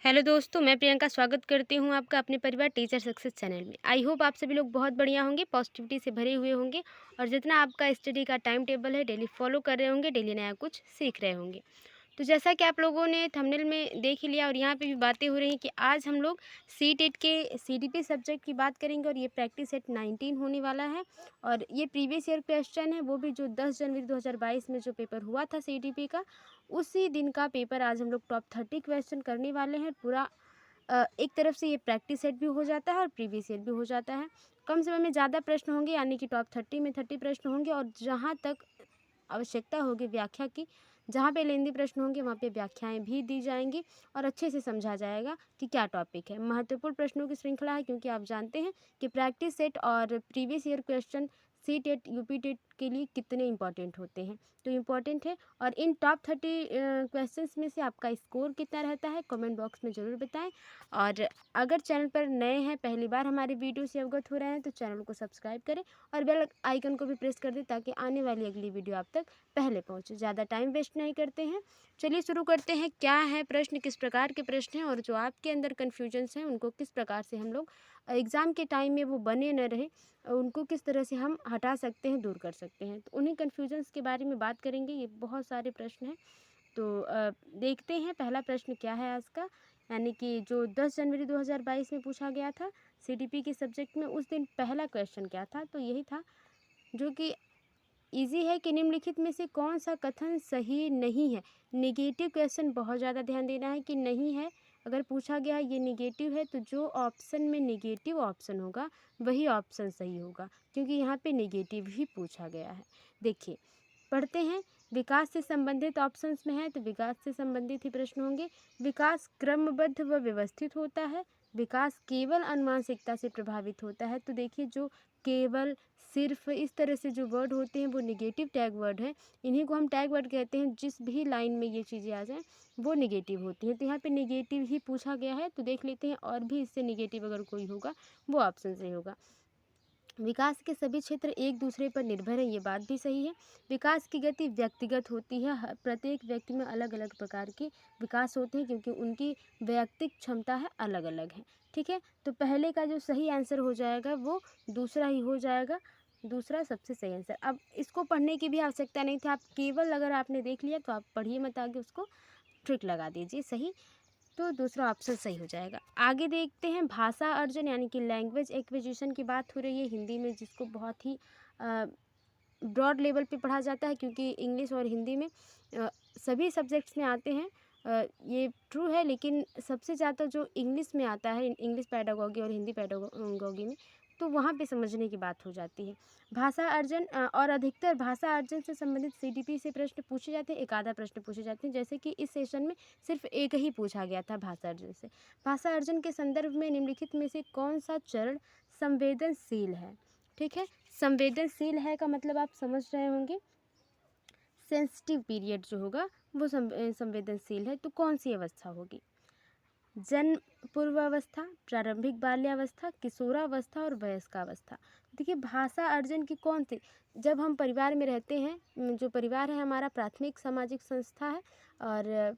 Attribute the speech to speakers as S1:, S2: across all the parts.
S1: Hello दोस्तों, मैं प्रियंका स्वागत करती हूँ आपका अपने परिवार टीचर सक्सेस चैनल में। आई होप आप सभी लोग बहुत बढ़िया होंगे, पॉजिटिविटी से भरे हुए होंगे और जितना आपका स्टडी का टाइम टेबल है डेली फॉलो कर रहे होंगे, डेली नया कुछ सीख रहे होंगे। तो जैसा कि आप लोगों ने थंबनेल में देख ही लिया और यहाँ पे भी बातें हो रही हैं कि आज हम लोग सी-टेट के सीडीपी सब्जेक्ट की बात करेंगे और ये प्रैक्टिस सेट 19 होने वाला है। और ये प्रीवियस ईयर क्वेश्चन है, वो भी जो 10 जनवरी 2022 में जो पेपर हुआ था सीडीपी का, उसी दिन का पेपर आज हम लोग टॉप 30 क्वेश्चन करने वाले हैं। पूरा एक तरफ से ये प्रैक्टिस सेट भी हो जाता है और प्रीवियस ईयर भी हो जाता है। कम समय में ज़्यादा प्रश्न होंगे, यानी कि टॉप 30 में 30 प्रश्न होंगे और जहाँ तक आवश्यकता होगी व्याख्या की, जहाँ पे लेंदी प्रश्न होंगे वहाँ पे व्याख्याएं भी दी जाएंगी और अच्छे से समझा जाएगा कि क्या टॉपिक है। महत्वपूर्ण प्रश्नों की श्रृंखला है, क्योंकि आप जानते हैं कि प्रैक्टिस सेट और previous year question CTET UP-TET के लिए कितने इंपॉर्टेंट होते हैं। तो इम्पॉर्टेंट है। और इन टॉप 30 क्वेश्चंस में से आपका स्कोर कितना रहता है कमेंट बॉक्स में ज़रूर बताएं। और अगर चैनल पर नए हैं, पहली बार हमारे वीडियो से अवगत हो रहे हैं, तो चैनल को सब्सक्राइब करें और बेल आइकन को भी प्रेस कर दें ताकि आने वाली अगली वीडियो आप तक पहले पहुँचे। ज़्यादा टाइम वेस्ट नहीं करते हैं, चलिए शुरू करते हैं। क्या है प्रश्न, किस प्रकार के प्रश्न हैं और जो आपके अंदर कन्फ्यूजन्स हैं उनको किस प्रकार से हम लोग एग्ज़ाम के टाइम में वो बने न रहे, उनको किस तरह से हम हटा सकते हैं, दूर कर सकते हैं। तो उन्हीं कन्फ्यूजन्स के बारे में बात करेंगे। ये बहुत सारे प्रश्न हैं, तो देखते हैं पहला प्रश्न क्या है आज का। यानी कि जो 10 जनवरी 2022 में पूछा गया था सीडीपी के सब्जेक्ट में, उस दिन पहला क्वेश्चन क्या था, तो यही था जो कि इजी है कि निम्नलिखित में से कौन सा कथन सही नहीं है। नेगेटिव क्वेश्चन बहुत ज़्यादा ध्यान देना है कि नहीं है। अगर पूछा गया ये नेगेटिव है, तो जो ऑप्शन में नेगेटिव ऑप्शन होगा वही ऑप्शन सही होगा, क्योंकि यहाँ पे नेगेटिव ही पूछा गया है। देखिए, पढ़ते हैं। विकास से संबंधित ऑप्शंस में है, तो विकास से संबंधित ही प्रश्न होंगे। विकास क्रमबद्ध व व्यवस्थित होता है। विकास केवल अनुवांशिकता से प्रभावित होता है। तो देखिए, जो केवल, सिर्फ, इस तरह से जो वर्ड होते हैं वो निगेटिव टैग वर्ड है। इन्हीं को हम टैग वर्ड कहते हैं। जिस भी लाइन में ये चीज़ें आ जाएं वो निगेटिव होती हैं। तो यहाँ पे निगेटिव ही पूछा गया है, तो देख लेते हैं और भी इससे निगेटिव अगर कोई होगा वो ऑप्शन सही होगा। विकास के सभी क्षेत्र एक दूसरे पर निर्भर हैं, ये बात भी सही है। विकास की गति व्यक्तिगत होती है। प्रत्येक व्यक्ति में अलग अलग प्रकार के विकास होते हैं, क्योंकि उनकी वैयक्तिक क्षमता है, अलग अलग है। ठीक है, तो पहले का जो सही आंसर हो जाएगा वो दूसरा ही हो जाएगा। दूसरा सबसे सही आंसर। अब इसको पढ़ने की भी आवश्यकता नहीं थी, आप केवल अगर आपने देख लिया तो आप पढ़िए मत, आगे उसको ट्रिक लगा दीजिए सही, तो दूसरा ऑप्शन सही हो जाएगा। आगे देखते हैं। भाषा अर्जन यानी कि लैंग्वेज एक्विजिशन की बात हो रही है हिंदी में, जिसको बहुत ही ब्रॉड लेवल पे पढ़ा जाता है, क्योंकि इंग्लिश और हिंदी में सभी सब्जेक्ट्स में आते हैं। ये ट्रू है, लेकिन सबसे ज़्यादा जो इंग्लिश में आता है, इंग्लिश पैडागोगी और हिंदी पैडागोगी में, तो वहाँ पे समझने की बात हो जाती है। भाषा अर्जन और अधिकतर भाषा अर्जन से संबंधित सीडीपी से प्रश्न पूछे जाते हैं, एक आधा प्रश्न पूछे जाते हैं। जैसे कि इस सेशन में सिर्फ एक ही पूछा गया था भाषा अर्जन से। भाषा अर्जन के संदर्भ में निम्नलिखित में से कौन सा चरण संवेदनशील है। ठीक है, संवेदनशील है का मतलब आप समझ रहे होंगे, सेंसिटिव पीरियड जो होगा वो संवेदनशील है। तो कौन सी अवस्था होगी? जन्म पूर्वावस्था, प्रारंभिक बाल्यावस्था, किशोरावस्था और वयस्कावस्था। देखिए, भाषा अर्जन की कौन सी, जब हम परिवार में रहते हैं, जो परिवार है हमारा प्राथमिक सामाजिक संस्था है, और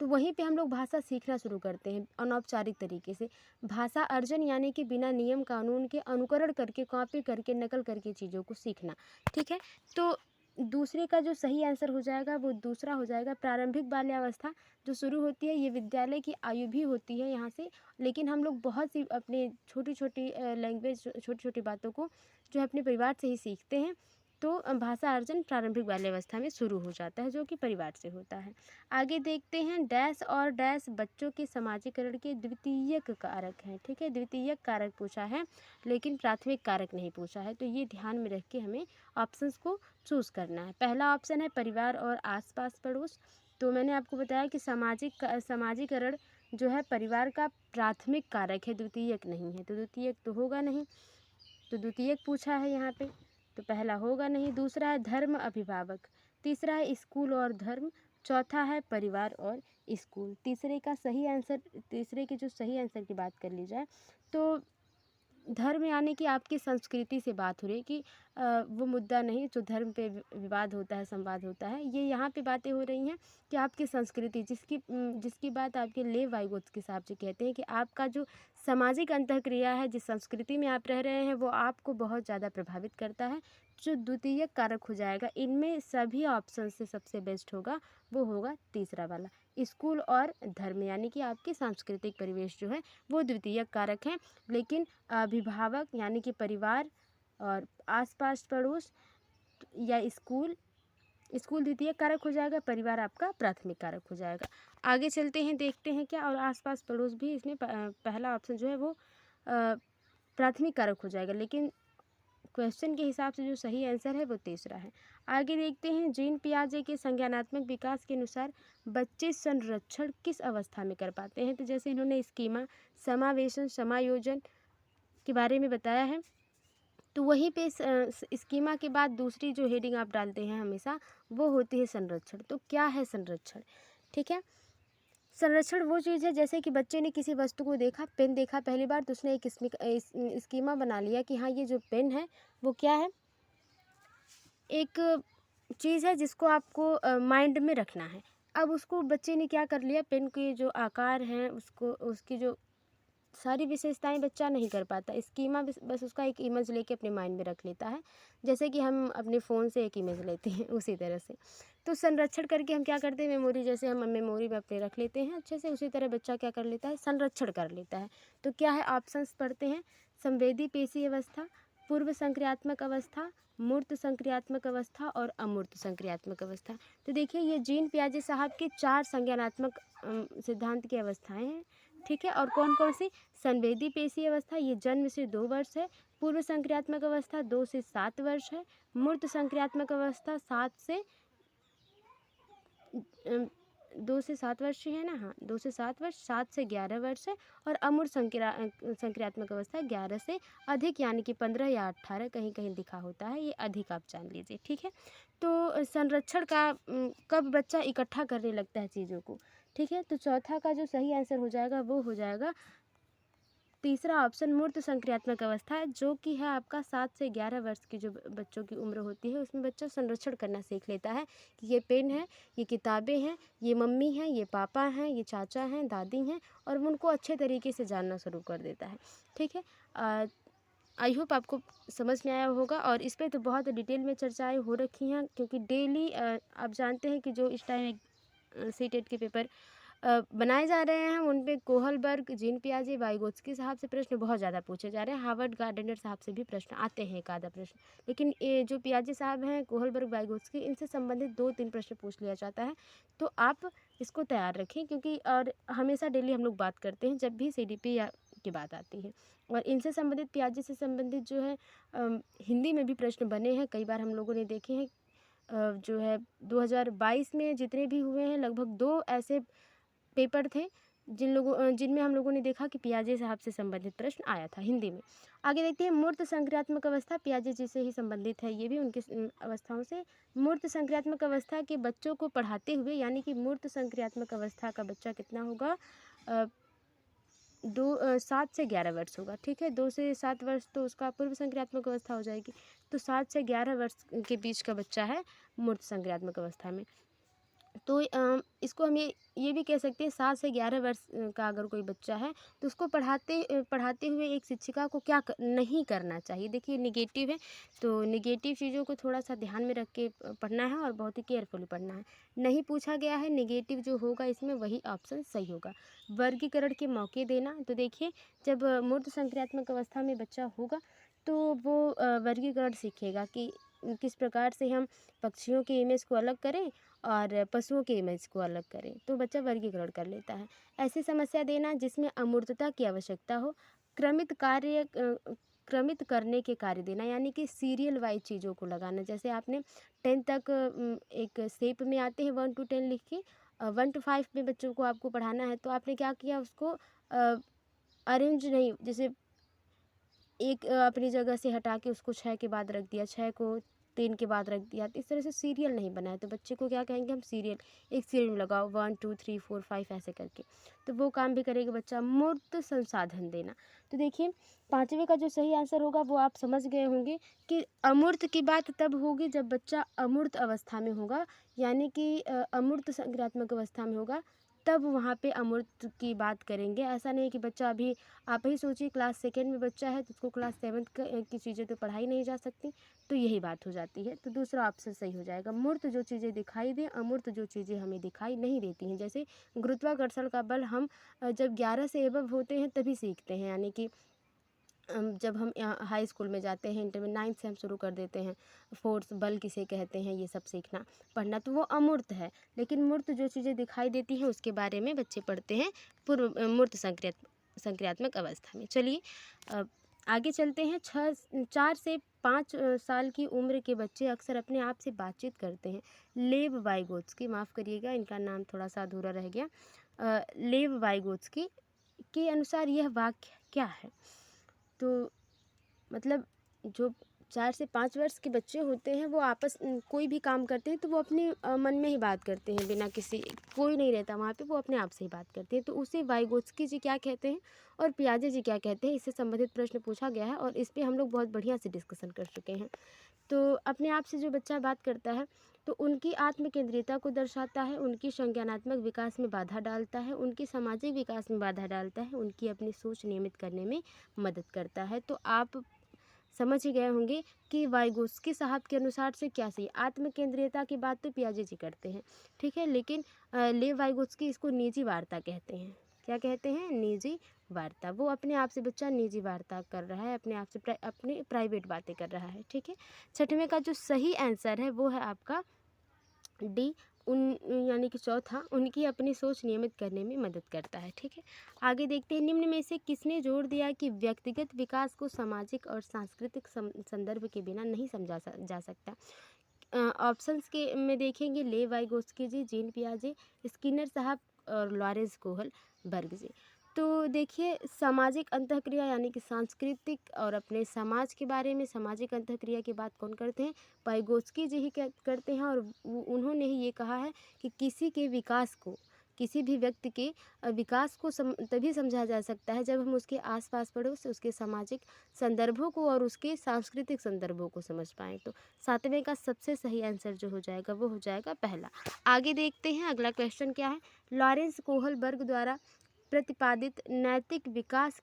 S1: तो वहीं पे हम लोग भाषा सीखना शुरू करते हैं अनौपचारिक तरीके से। भाषा अर्जन यानी कि बिना नियम कानून के अनुकरण करके, कॉपी करके, नकल करके चीज़ों को सीखना। ठीक है, तो दूसरे का जो सही आंसर हो जाएगा वो दूसरा हो जाएगा। प्रारंभिक बाल्यावस्था जो शुरू होती है, ये विद्यालय की आयु भी होती है यहाँ से, लेकिन हम लोग बहुत सी अपने छोटी छोटी लैंग्वेज, छोटी छोटी बातों को जो है अपने परिवार से ही सीखते हैं। तो भाषा अर्जन प्रारंभिक बाल्यावस्था में शुरू हो जाता है, जो कि परिवार से होता है। आगे देखते हैं। डैश और डैश बच्चों के समाजीकरण के द्वितीयक कारक हैं। ठीक है, द्वितीयक कारक पूछा है, लेकिन प्राथमिक कारक नहीं पूछा है, तो ये ध्यान में रख के हमें ऑप्शंस को चूज़ करना है। पहला ऑप्शन है परिवार और आसपास पड़ोस। तो मैंने आपको बताया कि समाजीकरण जो है परिवार का प्राथमिक कारक है, द्वितीयक नहीं है, तो द्वितीयक तो होगा नहीं, तो द्वितीयक पूछा है यहाँ पे, तो पहला होगा नहीं। दूसरा है धर्म अभिभावक। तीसरा है स्कूल और धर्म। चौथा है परिवार और स्कूल। तीसरे का सही आंसर, तीसरे के जो सही आंसर की बात कर ली जाए तो धर्म यानी कि आपकी संस्कृति से बात हो रही है कि वो मुद्दा नहीं जो धर्म पे विवाद होता है, संवाद होता है, ये यहाँ पे बातें हो रही हैं कि आपकी संस्कृति जिसकी बात आपके लेव वाइगोत्स के हिसाब से कहते हैं कि आपका जो सामाजिक अंतःक्रिया है, जिस संस्कृति में आप रह रहे हैं, वो आपको बहुत ज़्यादा प्रभावित करता है, जो द्वितीयक कारक हो जाएगा। इनमें सभी ऑप्शन से सबसे बेस्ट होगा वो होगा तीसरा वाला, स्कूल और धर्म, यानी कि आपकी सांस्कृतिक परिवेश जो है वो द्वितीयक कारक है। लेकिन अभिभावक यानी कि परिवार और आसपास पड़ोस या स्कूल, स्कूल द्वितीयक कारक हो जाएगा, परिवार आपका प्राथमिक कारक हो जाएगा। आगे चलते हैं, देखते हैं क्या, और आसपास पड़ोस भी इसमें पहला ऑप्शन जो है वो प्राथमिक कारक हो जाएगा, लेकिन क्वेश्चन के हिसाब से जो सही आंसर है वो तीसरा है। आगे देखते हैं, जीन पियाजे के संज्ञानात्मक विकास के अनुसार बच्चे संरक्षण किस अवस्था में कर पाते हैं। तो जैसे इन्होंने स्कीमा, समावेशन, समायोजन के बारे में बताया है, तो वहीं पे स्कीमा के बाद दूसरी जो हेडिंग आप डालते हैं हमेशा वो होती है संरक्षण। तो क्या है संरक्षण, ठीक है। संरक्षण वो चीज़ है जैसे कि बच्चे ने किसी वस्तु को देखा, पेन देखा पहली बार, तो उसने एक स्कीमा बना लिया कि हाँ ये जो पेन है वो क्या है, एक चीज़ है जिसको आपको माइंड में रखना है। अब उसको बच्चे ने क्या कर लिया, पेन के जो आकार हैं उसको, उसकी जो सारी विशेषताएं बच्चा नहीं कर पाता, स्कीमा बस उसका एक इमेज लेके अपने माइंड में रख लेता है, जैसे कि हम अपने फ़ोन से एक इमेज लेते हैं उसी तरह से। तो संरक्षण करके हम क्या करते हैं, मेमोरी, जैसे हम मेमोरी में अपने रख लेते हैं अच्छे से, उसी तरह बच्चा क्या कर लेता है, संरक्षण कर लेता है। तो क्या है, ऑप्शंस पढ़ते हैं, संवेदी पेशी अवस्था, पूर्व संक्रियात्मक अवस्था, मूर्त संक्रियात्मक अवस्था और अमूर्त संक्रियात्मक अवस्था। तो देखिए ये जीन पियाजे साहब के 4 संज्ञानात्मक सिद्धांत की अवस्थाएं हैं, ठीक है। और कौन कौन सी, संवेदी पेशी अवस्था ये जन्म से 2 वर्ष है, पूर्व संक्रियात्मक अवस्था 2 से 7 वर्ष है, मूर्त संक्रियात्मक अवस्था 2 से 7 वर्ष ही है ना, हाँ 2 से 7 वर्ष, 7 से 11 वर्ष है, और अमूर्त संक्रियात्मक अवस्था 11 से अधिक, यानी कि 15 या 18 कहीं कहीं लिखा होता है, ये अधिक आप जान लीजिए, ठीक है। तो संरक्षण का कब बच्चा इकट्ठा करने लगता है चीज़ों को, ठीक है। तो चौथा का जो सही आंसर हो जाएगा वो हो जाएगा तीसरा ऑप्शन, मूर्त संक्रियात्मक अवस्था है, जो कि है आपका 7 से 11 वर्ष की जो बच्चों की उम्र होती है, उसमें बच्चा संरक्षण करना सीख लेता है कि ये पेन है, ये किताबें हैं, ये मम्मी हैं, ये पापा हैं, ये चाचा हैं, दादी हैं, और वो उनको अच्छे तरीके से जानना शुरू कर देता है, ठीक है। आई होप आपको समझ में आया होगा, और इस पर तो बहुत डिटेल में चर्चाएँ हो रखी हैं, क्योंकि डेली आप जानते हैं कि जो इस टाइम सीटेट के पेपर बनाए जा रहे हैं उन पे कोहलबर्ग, जीन पियाजे, वाइगोत्स्की साहब से प्रश्न बहुत ज़्यादा पूछे जा रहे हैं, हार्वर्ड गार्डनर साहब से भी प्रश्न आते हैं एक आधा प्रश्न, लेकिन ये जो पियाजे साहब हैं, कोहलबर्ग, वाइगोत्स्की, इनसे संबंधित 2-3 प्रश्न पूछ लिया जाता है। तो आप इसको तैयार रखें, क्योंकि और हमेशा डेली हम लोग बात करते हैं जब भी CDP या की बात आती है, और इनसे संबंधित, पियाजे से संबंधित जो है हिंदी में भी प्रश्न बने हैं, कई बार हम लोगों ने देखे हैं। जो है 2022 में जितने भी हुए हैं, लगभग 2 ऐसे पेपर थे जिनमें हम लोगों ने देखा कि पियाजे साहब से संबंधित प्रश्न आया था हिंदी में। आगे देखते हैं, मूर्त संक्रियात्मक अवस्था, पियाजे जी से ही संबंधित है, ये भी उनकी अवस्थाओं से। मूर्त संक्रियात्मक अवस्था के बच्चों को पढ़ाते हुए, यानी कि मूर्त संक्रियात्मक अवस्था का बच्चा कितना होगा, 7 से 11 वर्ष होगा, ठीक है। 2 से 7 वर्ष तो उसका पूर्व संक्रियात्मक अवस्था हो जाएगी, तो 7 से 11 वर्ष के बीच का बच्चा है मूर्त संक्रियात्मक अवस्था में। तो इसको हम ये भी कह सकते हैं, 7 से 11 वर्ष का अगर कोई बच्चा है तो उसको पढ़ाते हुए एक शिक्षिका को क्या नहीं करना चाहिए। देखिए निगेटिव है, तो निगेटिव चीज़ों को थोड़ा सा ध्यान में रख के पढ़ना है, और बहुत ही केयरफुली पढ़ना है। नहीं पूछा गया है, निगेटिव जो होगा इसमें वही ऑप्शन सही होगा। वर्गीकरण के मौके देना, तो देखिए जब मूर्त संक्रियात्मक अवस्था में बच्चा होगा तो वो वर्गीकरण सीखेगा कि किस प्रकार से हम पक्षियों के इमेज को अलग करें और पशुओं के इमेज को अलग करें, तो बच्चा वर्गीकरण कर लेता है। ऐसी समस्या देना जिसमें अमूर्तता की आवश्यकता हो, क्रमित करने के कार्य देना, यानी कि सीरियल वाइज चीज़ों को लगाना। जैसे आपने 10 तक एक शेप में आते हैं 1 to 10 लिख के, 1 to 5 में बच्चों को आपको पढ़ाना है, तो आपने क्या किया, उसको अरेंज नहीं, जैसे एक अपनी जगह से हटा के उसको 6 के बाद रख दिया, 6 को 10 के बाद रख दिया, तो इस तरह से सीरियल नहीं बना है। तो बच्चे को क्या कहेंगे हम, सीरियल, एक सीरियल में लगाओ 1 2 3 4 5 ऐसे करके, तो वो काम भी करेगा बच्चा। मूर्त संसाधन देना, तो देखिए 5वें का जो सही आंसर होगा वो आप समझ गए होंगे कि अमूर्त की बात तब होगी जब बच्चा अमूर्त अवस्था में होगा, यानी कि अमूर्त संक्रियात्मक अवस्था में होगा, तब वहाँ पे अमूर्त की बात करेंगे। ऐसा नहीं कि बच्चा अभी, आप ही सोचिए क्लास सेकेंड में बच्चा है तो उसको क्लास 7 की चीज़ें तो पढ़ाई नहीं जा सकती, तो यही बात हो जाती है। तो दूसरा ऑप्शन सही हो जाएगा। मूर्त जो चीज़ें दिखाई दें, अमूर्त जो चीज़ें हमें दिखाई नहीं देती हैं। जैसे गुरुत्वाकर्षण का बल हम जब 11 से एबव होते हैं तभी सीखते हैं, यानी कि जब हम हाई स्कूल में जाते हैं, इंटर में 9th से हम शुरू कर देते हैं, फोर्स बल किसे कहते हैं ये सब सीखना पढ़ना, तो वो अमूर्त है। लेकिन मूर्त जो चीज़ें दिखाई देती हैं उसके बारे में बच्चे पढ़ते हैं पूर्व मूर्त संक्रियात्मक अवस्था में। चलिए आगे चलते हैं। 4 से 5 साल की उम्र के बच्चे अक्सर अपने आप से बातचीत करते हैं। लेव वाइगोत्स्की, माफ़ करिएगा इनका नाम थोड़ा सा अधूरा रह गया, लेव वाइगोत्स्की के अनुसार यह वाक्य क्या है? तो मतलब जो 4 से 5 वर्ष के बच्चे होते हैं वो आपस कोई भी काम करते हैं तो वो अपने मन में ही बात करते हैं, बिना किसी, कोई नहीं रहता वहाँ पे, वो अपने आप से ही बात करते हैं। तो उसे वाइगोत्स्की जी क्या कहते हैं और पियाजे जी क्या कहते हैं, इससे संबंधित प्रश्न पूछा गया है और इस पे हम लोग बहुत बढ़िया से डिस्कशन कर चुके हैं। तो अपने आप से जो बच्चा बात करता है तो उनकी आत्म केंद्रियता को दर्शाता है, उनकी संज्ञानात्मक विकास में बाधा डालता है, उनकी सामाजिक विकास में बाधा डालता है, उनकी अपनी सोच नियमित करने में मदद करता है। तो आप समझ ही गए होंगे कि वाइगोत्स्की साहब के अनुसार से क्या सही, आत्म केंद्रियता की बात तो पियाजे जी करते हैं, ठीक है, लेकिन लेव वाइगोत्स्की इसको निजी वार्ता कहते हैं। क्या कहते हैं? निजी वार्ता। वो अपने आप से बच्चा निजी वार्ता कर रहा है, अपने आप से अपनी प्राइवेट बातें कर रहा है, ठीक है। 6वें का जो सही आंसर है वो है आपका डी, यानी कि चौथा, उनकी अपनी सोच नियमित करने में मदद करता है, ठीक है। आगे देखते हैं, निम्न में से किसने जोर दिया कि व्यक्तिगत विकास को सामाजिक और सांस्कृतिक संदर्भ के बिना नहीं समझा जा सकता? ऑप्शंस के में देखेंगे, ले वाइगोत्स्की जी, जीन पियाजे, स्किनर साहब और लॉरेंस कोहल बर्ग जी। तो देखिए सामाजिक अंतःक्रिया यानी कि सांस्कृतिक और अपने समाज के बारे में सामाजिक अंतःक्रिया की बात कौन करते हैं? वाइगोत्स्की जी ही करते हैं। और उन्होंने ही ये कहा है कि किसी के विकास को, किसी भी व्यक्ति के विकास को तभी समझा जा सकता है जब हम उसके आसपास पड़ोस उसके सामाजिक संदर्भों को और उसके सांस्कृतिक संदर्भों को समझ पाएँ। तो 7वें का सबसे सही आंसर जो हो जाएगा वो हो जाएगा पहला। आगे देखते हैं अगला क्वेश्चन क्या है। लॉरेंस कोहलबर्ग द्वारा प्रतिपादित नैतिक विकास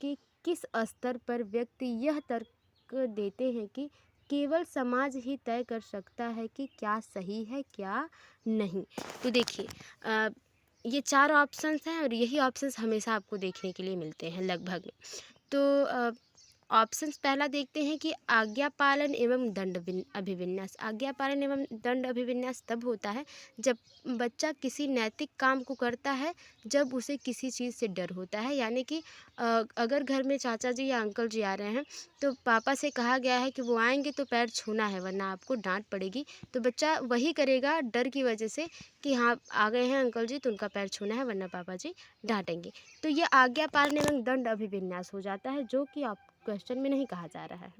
S1: के किस स्तर पर व्यक्ति यह तर्क देते हैं कि केवल समाज ही तय कर सकता है कि क्या सही है क्या नहीं? तो देखिए ये 4 ऑप्शंस हैं और यही ऑप्शंस हमेशा आपको देखने के लिए मिलते हैं लगभग। तो ऑप्शंस पहला देखते हैं कि आज्ञा पालन एवं दंड अभिविन्यास। आज्ञा पालन एवं दंड अभिविन्यास तब होता है जब बच्चा किसी नैतिक काम को करता है जब उसे किसी चीज़ से डर होता है, यानी कि अगर घर में चाचा जी या अंकल जी आ रहे हैं तो पापा से कहा गया है कि वो आएंगे तो पैर छूना है वरना आपको डांट पड़ेगी, तो बच्चा वही करेगा डर की वजह से कि हाँ आ गए हैं अंकल जी तो उनका पैर छूना है वरना पापा जी डांटेंगे। तो ये आज्ञा पालन एवं दंड अभिविन्यास हो जाता है, जो कि आप क्वेश्चन में नहीं कहा जा रहा है।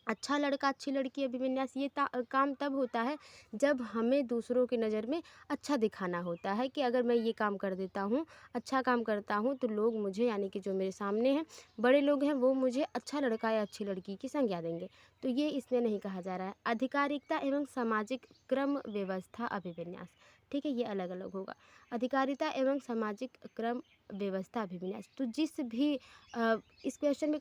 S1: अच्छा लड़का अच्छी लड़की अभिविन्यास ये काम तब होता है जब हमें दूसरों की नज़र में अच्छा दिखाना होता है कि अगर मैं ये काम कर देता हूँ, अच्छा काम करता हूँ, तो लोग मुझे, यानी कि जो मेरे सामने हैं बड़े लोग हैं, वो मुझे अच्छा लड़का या अच्छी लड़की की संज्ञा देंगे। तो ये इसमें नहीं कहा जा रहा है। अधिकारिकता एवं सामाजिक क्रम व्यवस्था अभिविन्यास, ठीक है, ये अलग अलग होगा। अधिकारिता एवं सामाजिक क्रम व्यवस्था अभिविन्यास, तो जिस भी इस क्वेश्चन में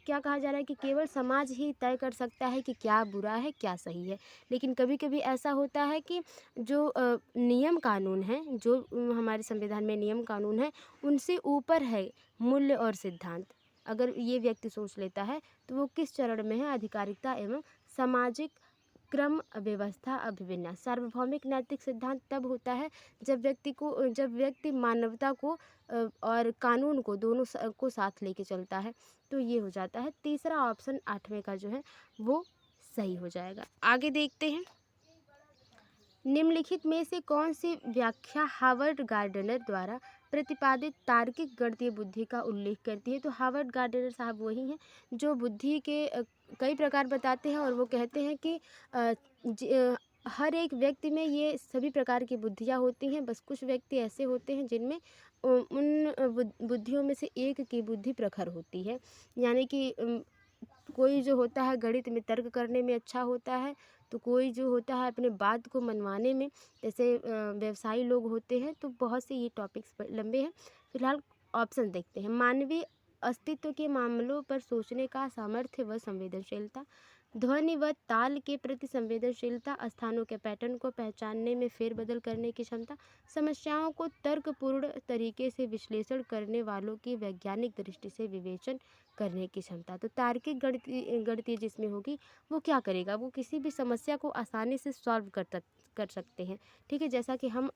S1: क्या कहा जा रहा है कि केवल समाज ही तय कर सकता है कि क्या बुरा है क्या सही है। लेकिन कभी कभी ऐसा होता है कि जो नियम कानून हैं, जो हमारे संविधान में नियम कानून है, उनसे ऊपर है मूल्य और सिद्धांत। अगर ये व्यक्ति सोच लेता है तो वो किस चरण में है? अधिकारिकता एवं सामाजिक क्रम व्यवस्था अभिविन्यास। सार्वभौमिक नैतिक सिद्धांत तब होता है जब व्यक्ति मानवता को और कानून को दोनों को साथ लेके चलता है। तो ये हो जाता है तीसरा ऑप्शन 8वें का जो है वो सही हो जाएगा। आगे देखते हैं, निम्नलिखित में से कौन सी व्याख्या हावर्ड गार्डनर द्वारा प्रतिपादित तार्किक गणितीय बुद्धि का उल्लेख करती है? तो हावर्ड गार्डनर साहब वही हैं जो बुद्धि के कई प्रकार बताते हैं और वो कहते हैं कि हर एक व्यक्ति में ये सभी प्रकार की बुद्धियाँ होती हैं, बस कुछ व्यक्ति ऐसे होते हैं जिनमें उन बुद्धियों में से एक की बुद्धि प्रखर होती है। यानी कि कोई जो होता है गणित में तर्क करने में अच्छा होता है, तो कोई जो होता है अपने बात को मनवाने में, जैसे व्यवसायी लोग होते हैं। तो बहुत से ये टॉपिक्स लंबे हैं। फिलहाल ऑप्शन देखते हैं। मानवीय अस्तित्व के मामलों पर सोचने का सामर्थ्य व संवेदनशीलता, ध्वनि व ताल के प्रति संवेदनशीलता, स्थानों के पैटर्न को पहचानने में फेरबदल करने की क्षमता, समस्याओं को तर्कपूर्ण तरीके से विश्लेषण करने वालों की वैज्ञानिक दृष्टि से विवेचन करने की क्षमता। तो तार्किक गणितीय जिसमें होगी वो क्या करेगा, वो किसी भी समस्या को आसानी से सॉल्व कर सकते हैं। ठीक है, जैसा कि हम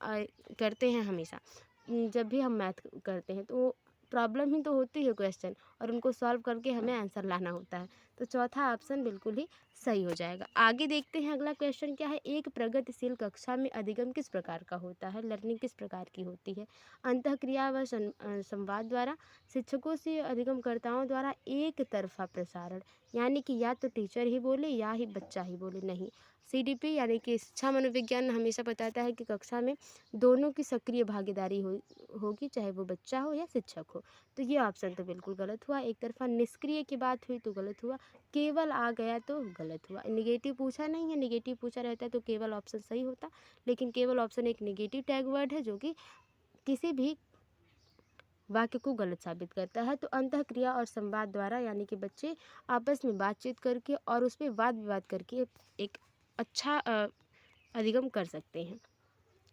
S1: करते हैं हमेशा। जब भी हम मैथ करते हैं तो प्रॉब्लम ही तो होती है क्वेश्चन, और उनको सॉल्व करके हमें आंसर लाना होता है। तो चौथा ऑप्शन बिल्कुल ही सही हो जाएगा। आगे देखते हैं अगला क्वेश्चन क्या है। एक प्रगतिशील कक्षा में अधिगम किस प्रकार का होता है, लर्निंग किस प्रकार की होती है। अंतःक्रिया व संवाद द्वारा, शिक्षकों से अधिगमकर्ताओं द्वारा एक तरफा प्रसारण, यानी कि या तो टीचर ही बोले या ही बच्चा ही बोले, नहीं। सीडीपी यानी कि शिक्षा मनोविज्ञान हमेशा बताता है कि कक्षा में दोनों की सक्रिय भागीदारी होगी, चाहे वो बच्चा हो या शिक्षक हो। तो ये ऑप्शन तो बिल्कुल गलत हुआ। एक तरफा निष्क्रिय की बात हुई तो गलत हुआ। केवल आ गया तो गलत हुआ। निगेटिव पूछा नहीं है, निगेटिव पूछा रहता तो केवल ऑप्शन सही होता, लेकिन केवल ऑप्शन एक निगेटिव टैग वर्ड है जो कि किसी भी वाक्य को गलत साबित करता है। तो अंतःक्रिया और संवाद द्वारा, यानी कि बच्चे आपस में बातचीत करके और उस पर वाद विवाद करके एक अच्छा अधिगम कर सकते हैं।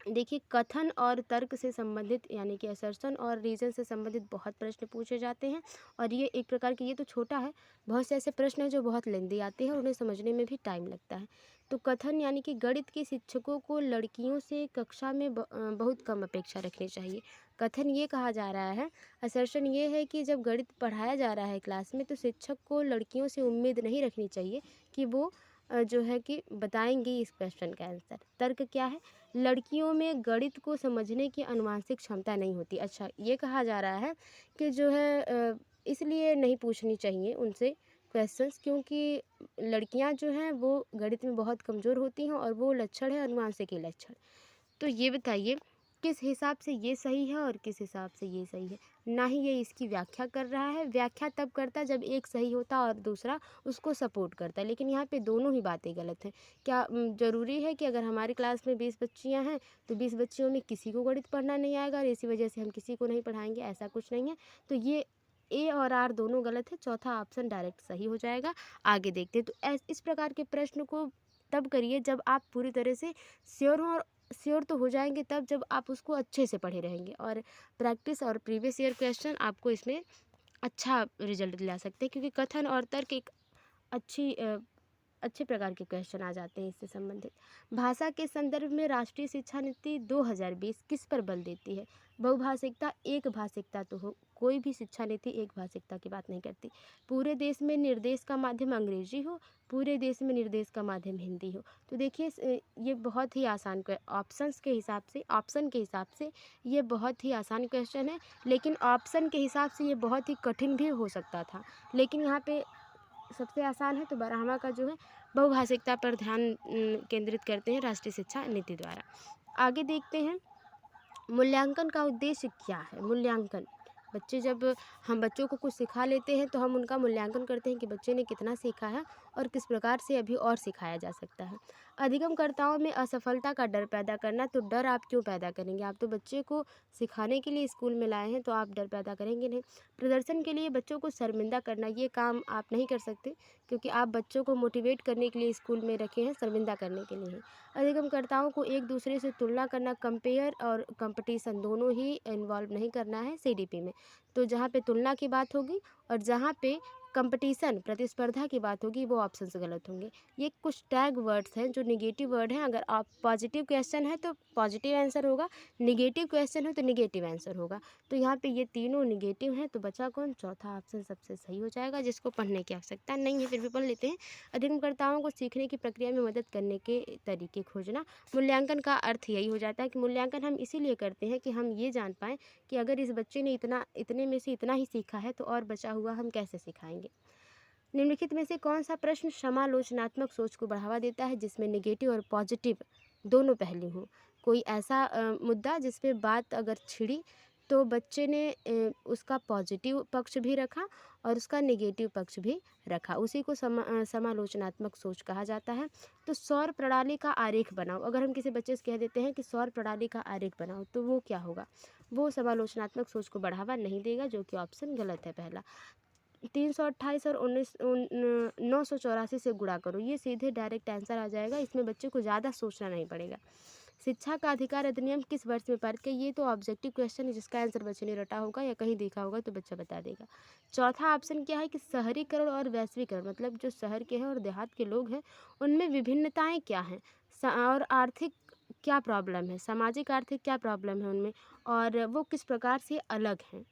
S1: देखिए, कथन और तर्क से संबंधित, यानी कि असर्शन और रीजन से संबंधित बहुत प्रश्न पूछे जाते हैं। और ये एक प्रकार की, ये तो छोटा है, बहुत से ऐसे प्रश्न हैं जो बहुत लेंदी आते हैं, उन्हें समझने में भी टाइम लगता है। तो कथन यानी कि गणित के शिक्षकों को लड़कियों से कक्षा में बहुत कम अपेक्षा रखनी चाहिए। कथन ये कहा जा रहा है। असर्शन ये है कि जब गणित पढ़ाया जा रहा है क्लास में, तो शिक्षक को लड़कियों से उम्मीद नहीं रखनी चाहिए कि वो जो है कि बताएंगी इस क्वेश्चन का आंसर। तर्क क्या है, लड़कियों में गणित को समझने की आनुवांशिक क्षमता नहीं होती। अच्छा, ये कहा जा रहा है कि जो है इसलिए नहीं पूछनी चाहिए उनसे क्वेश्चंस, क्योंकि लड़कियां जो हैं वो गणित में बहुत कमज़ोर होती हैं, और वो लक्षण है अनुवांशिक के लक्षण। तो ये बताइए किस हिसाब से ये सही है और किस हिसाब से ये सही है। ना ही ये इसकी व्याख्या कर रहा है। व्याख्या तब करता जब एक सही होता और दूसरा उसको सपोर्ट करता, लेकिन यहाँ पे दोनों ही बातें गलत हैं। क्या ज़रूरी है कि अगर हमारी क्लास में 20 बच्चियाँ हैं तो 20 बच्चियों में किसी को गणित पढ़ना नहीं आएगा और इसी वजह से हम किसी को नहीं पढ़ाएंगे? ऐसा कुछ नहीं है। तो ये ए और आर दोनों गलत है। चौथा ऑप्शन डायरेक्ट सही हो जाएगा। आगे देखते हैं। तो इस प्रकार के प्रश्न को तब करिए जब आप पूरी तरह से श्योर हों, और श्योर तो हो जाएंगे तब जब आप उसको अच्छे से पढ़े रहेंगे, और प्रैक्टिस और प्रीवियस ईयर क्वेश्चन आपको इसमें अच्छा रिजल्ट दिला सकते हैं, क्योंकि कथन और तर्क एक अच्छे प्रकार के क्वेश्चन आ जाते हैं इससे संबंधित। भाषा के संदर्भ में राष्ट्रीय शिक्षा नीति 2020 किस पर बल देती है? बहुभाषिकता, एक भाषिकता तो हो, कोई भी शिक्षा नीति एक भाषिकता की बात नहीं करती। पूरे देश में निर्देश का माध्यम अंग्रेजी हो, पूरे देश में निर्देश का माध्यम हिंदी हो। तो देखिए ये बहुत ही आसान ऑप्शन के हिसाब से ये बहुत ही आसान क्वेश्चन है, लेकिन ऑप्शन के हिसाब से ये बहुत ही कठिन भी हो सकता था। लेकिन यहाँ पे सबसे आसान है, तो ब्राह्मण का जो है बहुभाषिकता पर ध्यान केंद्रित करते हैं राष्ट्रीय शिक्षा नीति द्वारा। आगे देखते हैं, मूल्यांकन का उद्देश्य क्या है? मूल्यांकन, जब हम बच्चों को कुछ सिखा लेते हैं तो हम उनका मूल्यांकन करते हैं कि बच्चे ने कितना सीखा है और किस प्रकार से अभी और सिखाया जा सकता है। अधिगमकर्ताओं में असफलता का डर पैदा करना, तो डर आप क्यों पैदा करेंगे? आप तो बच्चे को सिखाने के लिए स्कूल में लाए हैं, तो आप डर पैदा करेंगे नहीं। प्रदर्शन के लिए बच्चों को शर्मिंदा करना, ये काम आप नहीं कर सकते, क्योंकि आप बच्चों को मोटिवेट करने के लिए स्कूल में रखे हैं, शर्मिंदा करने के लिए। अधिगमकर्ताओं को एक दूसरे से तुलना करना, कंपेयर और कंपटीशन दोनों ही इन्वॉल्व नहीं करना है सीडीपी में। तो जहाँ पे तुलना की बात होगी और जहाँ पे कंपटीशन प्रतिस्पर्धा की बात होगी, वो ऑप्शन से गलत होंगे। ये कुछ टैग वर्ड्स हैं जो निगेटिव वर्ड हैं। अगर आप पॉजिटिव क्वेश्चन है तो पॉजिटिव आंसर होगा, निगेटिव क्वेश्चन है तो निगेटिव आंसर होगा। तो यहाँ पे ये तीनों निगेटिव हैं, तो बचा कौन? चौथा ऑप्शन सबसे सही हो जाएगा, जिसको पढ़ने की आवश्यकता नहीं है, फिर भी पढ़ लेते हैं। अधिगमकर्ताओं को सीखने की प्रक्रिया में मदद करने के तरीके खोजना। मूल्यांकन का अर्थ यही हो जाता है कि मूल्यांकन हम इसीलिए करते हैं कि हम ये जान पाएँ कि अगर इस बच्चे ने इतने में से इतना ही सीखा है तो और बचा हुआ हम कैसे सिखाएंगे। निम्नलिखित में से कौन सा प्रश्न समालोचनात्मक सोच को बढ़ावा देता है जिसमें नेगेटिव और पॉजिटिव दोनों पहलू हों? कोई ऐसा मुद्दा जिस पे बात अगर छिड़ी तो बच्चे ने उसका पॉजिटिव पक्ष भी रखा और उसका नेगेटिव पक्ष भी रखा, उसी को समालोचनात्मक सोच कहा जाता है। तो सौर प्रणाली का आरेख बनाओ, अगर हम किसी बच्चे से कह देते हैं कि सौर प्रणाली का आरेख बनाओ तो वो क्या होगा? वो समालोचनात्मक सोच को बढ़ावा नहीं देगा, जो कि ऑप्शन गलत है पहला। 328 और 984 से गुणा करो, ये सीधे डायरेक्ट आंसर आ जाएगा, इसमें बच्चे को ज़्यादा सोचना नहीं पड़ेगा। शिक्षा का अधिकार अधिनियम किस वर्ष में पारित किया? ये तो ऑब्जेक्टिव क्वेश्चन है जिसका आंसर बच्चे ने रटा होगा या कहीं देखा होगा तो बच्चा बता देगा। चौथा ऑप्शन क्या है कि शहरीकरण और वैश्वीकरण, मतलब जो शहर के हैं और देहात के लोग हैं उनमें विभिन्नताएं क्या हैं, और आर्थिक क्या प्रॉब्लम है, सामाजिक आर्थिक क्या प्रॉब्लम है उनमें, और वो किस प्रकार से अलग हैं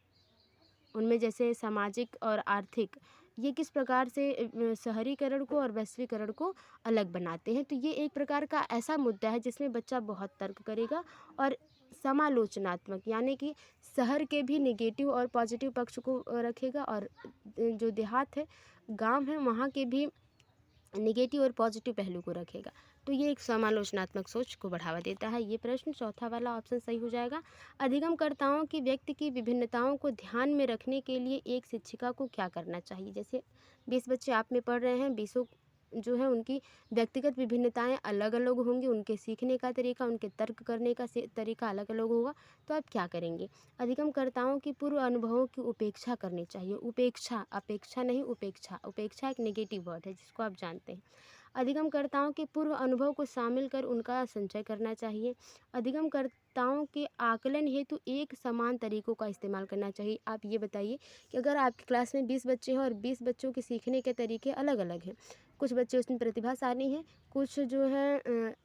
S1: उनमें, जैसे सामाजिक और आर्थिक ये किस प्रकार से शहरीकरण को और वैश्वीकरण को अलग बनाते हैं। तो ये एक प्रकार का ऐसा मुद्दा है जिसमें बच्चा बहुत तर्क करेगा और समालोचनात्मक, यानी कि शहर के भी नेगेटिव और पॉजिटिव पक्ष को रखेगा और जो देहात है, गांव है, वहाँ के भी नेगेटिव और पॉजिटिव पहलू को रखेगा। तो ये एक समालोचनात्मक सोच को बढ़ावा देता है। ये प्रश्न चौथा वाला ऑप्शन सही हो जाएगा। अधिगमकर्ताओं की व्यक्ति की विभिन्नताओं को ध्यान में रखने के लिए एक शिक्षिका को क्या करना चाहिए? जैसे 20 बच्चे आप में पढ़ रहे हैं, 20 जो है उनकी व्यक्तिगत विभिन्नताएं अलग अलग होंगी, उनके सीखने का तरीका, उनके तर्क करने का तरीका अलग अलग होगा। तो आप क्या करेंगे? अधिगमकर्ताओं की पूर्व अनुभवों की उपेक्षा करनी चाहिए। उपेक्षा, अपेक्षा नहीं, उपेक्षा। उपेक्षा एक नेगेटिव वर्ड है जिसको आप जानते हैं। अधिगमकर्ताओं के पूर्व अनुभव को शामिल कर उनका संचय करना चाहिए। अधिगमकर्ताओं के आकलन हेतु एक समान तरीकों का इस्तेमाल करना चाहिए। आप ये बताइए कि अगर आपकी क्लास में 20 बच्चे हैं और 20 बच्चों के सीखने के तरीके अलग अलग हैं, कुछ बच्चे उसमें प्रतिभाशाली हैं, कुछ जो है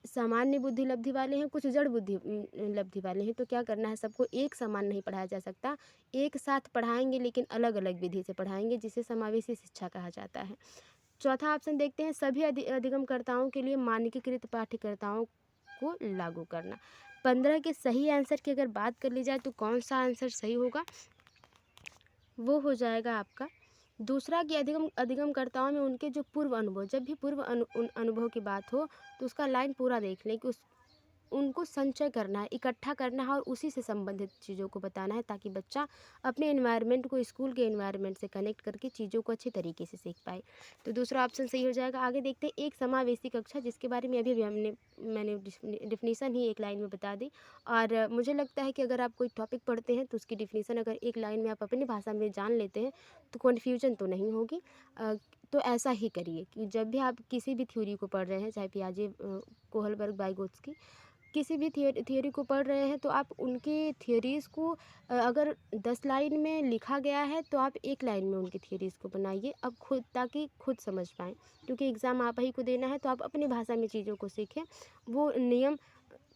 S1: सामान्य बुद्धि लब्धि वाले हैं, कुछ जड़ बुद्धि लब्धि वाले हैं, तो क्या करना है? सबको एक समान नहीं पढ़ाया जा सकता, एक साथ पढ़ाएंगे लेकिन अलग अलग विधि से पढ़ाएंगे, जिसे समावेशी शिक्षा कहा जाता है। चौथा ऑप्शन देखते हैं, सभी अधिगमकर्ताओं के लिए मानकीकृत पाठ्यकर्ताओं को लागू करना। 15 के सही आंसर की अगर बात कर ली जाए तो कौन सा आंसर सही होगा? वो हो जाएगा आपका दूसरा, कि अधिगमकर्ताओं में उनके जो पूर्व अनुभव, जब भी पूर्व अनुभव की बात हो तो उसका लाइन पूरा देख लें कि उनको संचय करना है, इकट्ठा करना है और उसी से संबंधित चीज़ों को बताना है, ताकि बच्चा अपने एनवायरनमेंट को, स्कूल के एनवायरनमेंट से कनेक्ट करके चीज़ों को अच्छे तरीके से सीख पाए। तो दूसरा ऑप्शन सही हो जाएगा। आगे देखते हैं, एक समावेशी कक्षा, जिसके बारे में अभी भी मैंने डिफिनीसन ही एक लाइन में बता दी। और मुझे लगता है कि अगर आप कोई टॉपिक पढ़ते हैं तो उसकी डिफिनीसन अगर एक लाइन में आप अपनी भाषा में जान लेते हैं तो कन्फ्यूजन तो नहीं होगी। तो ऐसा ही करिए कि जब भी आप किसी भी थ्योरी को पढ़ रहे हैं, चाहे पियाजे, कोहलबर्ग, वाइगोत्स्की, किसी भी थियोरी को पढ़ रहे हैं, तो आप उनकी थियोरीज़ को अगर 10 लाइन में लिखा गया है तो आप एक लाइन में उनकी थियोरीज़ को बनाइए, अब खुद, ताकि खुद समझ पाएँ, क्योंकि एग्ज़ाम आप ही को देना है, तो आप अपनी भाषा में चीज़ों को सीखें। वो नियम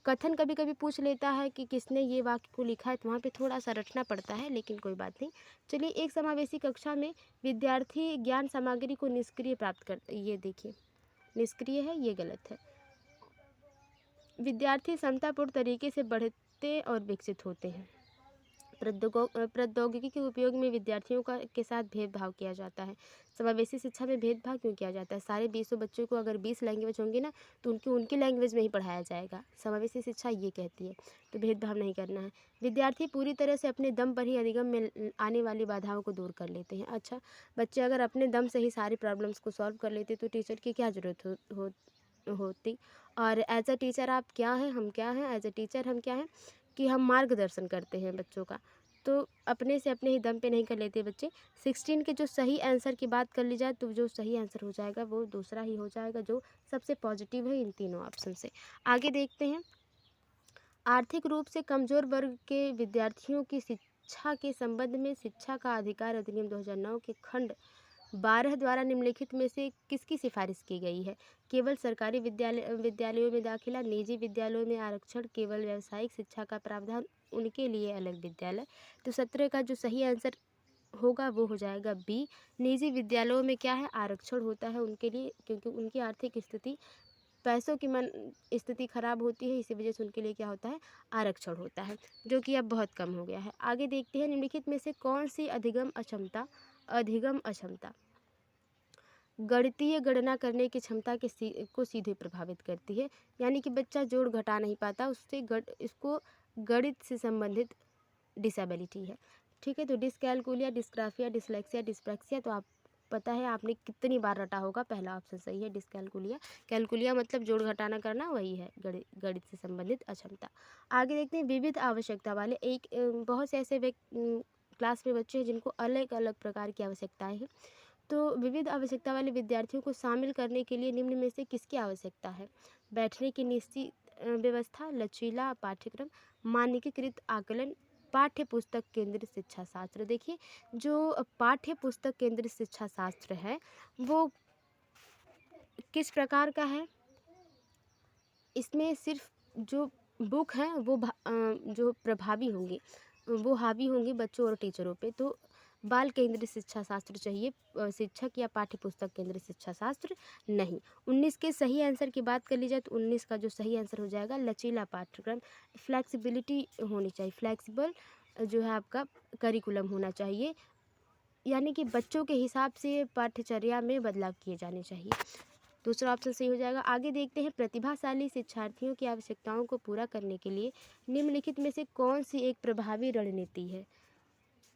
S1: कथन कभी कभी पूछ लेता है कि किसने ये वाक्य को लिखा है, तो वहाँ पे थोड़ा सा रटना पड़ता है, लेकिन कोई बात नहीं। चलिए, एक समावेशी कक्षा में विद्यार्थी ज्ञान सामग्री को निष्क्रिय प्राप्त करते, ये देखिए निष्क्रिय है, ये गलत है। विद्यार्थी समतापूर्ण तरीके से बढ़ते और विकसित होते हैं। प्रौद्योगिकी के उपयोग में विद्यार्थियों के साथ भेदभाव किया जाता है। समावेशी शिक्षा में भेदभाव क्यों किया जाता है? सारे 20 बच्चों को अगर 20 लैंग्वेज होंगी ना, तो उनकी लैंग्वेज में ही पढ़ाया जाएगा। समावेशी शिक्षा ये कहती है, तो भेदभाव नहीं करना है। विद्यार्थी पूरी तरह से अपने दम पर ही अधिगम में आने वाली बाधाओं को दूर कर लेते हैं। अच्छा, बच्चे अगर अपने दम से ही सारी प्रॉब्लम्स को सॉल्व कर लेते तो टीचर की क्या ज़रूरत होती। और एज अ टीचर आप क्या हैं, हम क्या हैं? एज अ टीचर हम क्या हैं कि हम मार्गदर्शन करते हैं बच्चों का, तो अपने से अपने ही दम पे नहीं कर लेते बच्चे। 16 के जो सही आंसर की बात कर ली जाए तो जो सही आंसर हो जाएगा वो दूसरा ही हो जाएगा, जो सबसे पॉजिटिव है इन तीनों ऑप्शन से। आगे देखते हैं, आर्थिक रूप से कमज़ोर वर्ग के विद्यार्थियों की शिक्षा के संबंध में शिक्षा का अधिकार अधिनियम 2009 के खंड 12 द्वारा निम्नलिखित में से किसकी सिफारिश की गई है? केवल सरकारी विद्यालयों में दाखिला, निजी विद्यालयों में आरक्षण, केवल व्यावसायिक शिक्षा का प्रावधान, उनके लिए अलग विद्यालय। तो 17 का जो सही आंसर होगा वो हो जाएगा बी। निजी विद्यालयों में क्या है? आरक्षण होता है उनके लिए, क्योंकि उनकी आर्थिक स्थिति, पैसों की स्थिति खराब होती है, इसी वजह से उनके लिए क्या होता है? आरक्षण होता है, जो कि अब बहुत कम हो गया है। आगे देखते हैं, निम्नलिखित में से कौन सी अधिगम अक्षमता अधिगम अक्षमता गणितीय गणना करने की क्षमता को सीधे प्रभावित करती है, यानी कि बच्चा जोड़ घटा नहीं पाता, उससे इसको गणित से संबंधित डिसेबिलिटी है। ठीक है, तो डिसकैलकुलिया, डिस्ग्राफिया, डिसलेक्सिया, डिस्प्रैक्सिया, तो आप पता है आपने कितनी बार रटा होगा, पहला ऑप्शन सही है डिसकैलकुलिया। कैलकुलिया मतलब जोड़ घटाना करना, वही है गणित से संबंधित अक्षमता। आगे देखते हैं विविध आवश्यकता वाले बहुत से ऐसे क्लास में बच्चे हैं जिनको अलग अलग प्रकार की आवश्यकताएं हैं। तो विविध आवश्यकता वाले विद्यार्थियों को शामिल करने के लिए निम्न में से किसकी आवश्यकता है? बैठने की निश्चित व्यवस्था, लचीला पाठ्यक्रम, मानकीकृत आकलन, पाठ्य पुस्तक केंद्रित शिक्षा शास्त्र। देखिए, जो पाठ्य पुस्तक केंद्रित शिक्षा शास्त्र है वो किस प्रकार का है? इसमें सिर्फ जो बुक है वो जो प्रभावी होंगी वो हावी होंगी बच्चों और टीचरों पे। तो बाल केंद्रित शिक्षा शास्त्र चाहिए, शिक्षक या पाठ्य पुस्तक केंद्रित शिक्षा शास्त्र नहीं। 19 के सही आंसर की बात कर ली जाए तो 19 का जो सही आंसर हो जाएगा लचीला पाठ्यक्रम। फ्लैक्सिबिलिटी होनी चाहिए, फ्लैक्सिबल जो है आपका करिकुलम होना चाहिए, यानी कि बच्चों के हिसाब से पाठ्यचर्या में बदलाव किए जाने चाहिए। दूसरा ऑप्शन सही हो जाएगा। आगे देखते हैं प्रतिभाशाली शिक्षार्थियों की आवश्यकताओं को पूरा करने के लिए निम्नलिखित में से कौन सी एक प्रभावी रणनीति है?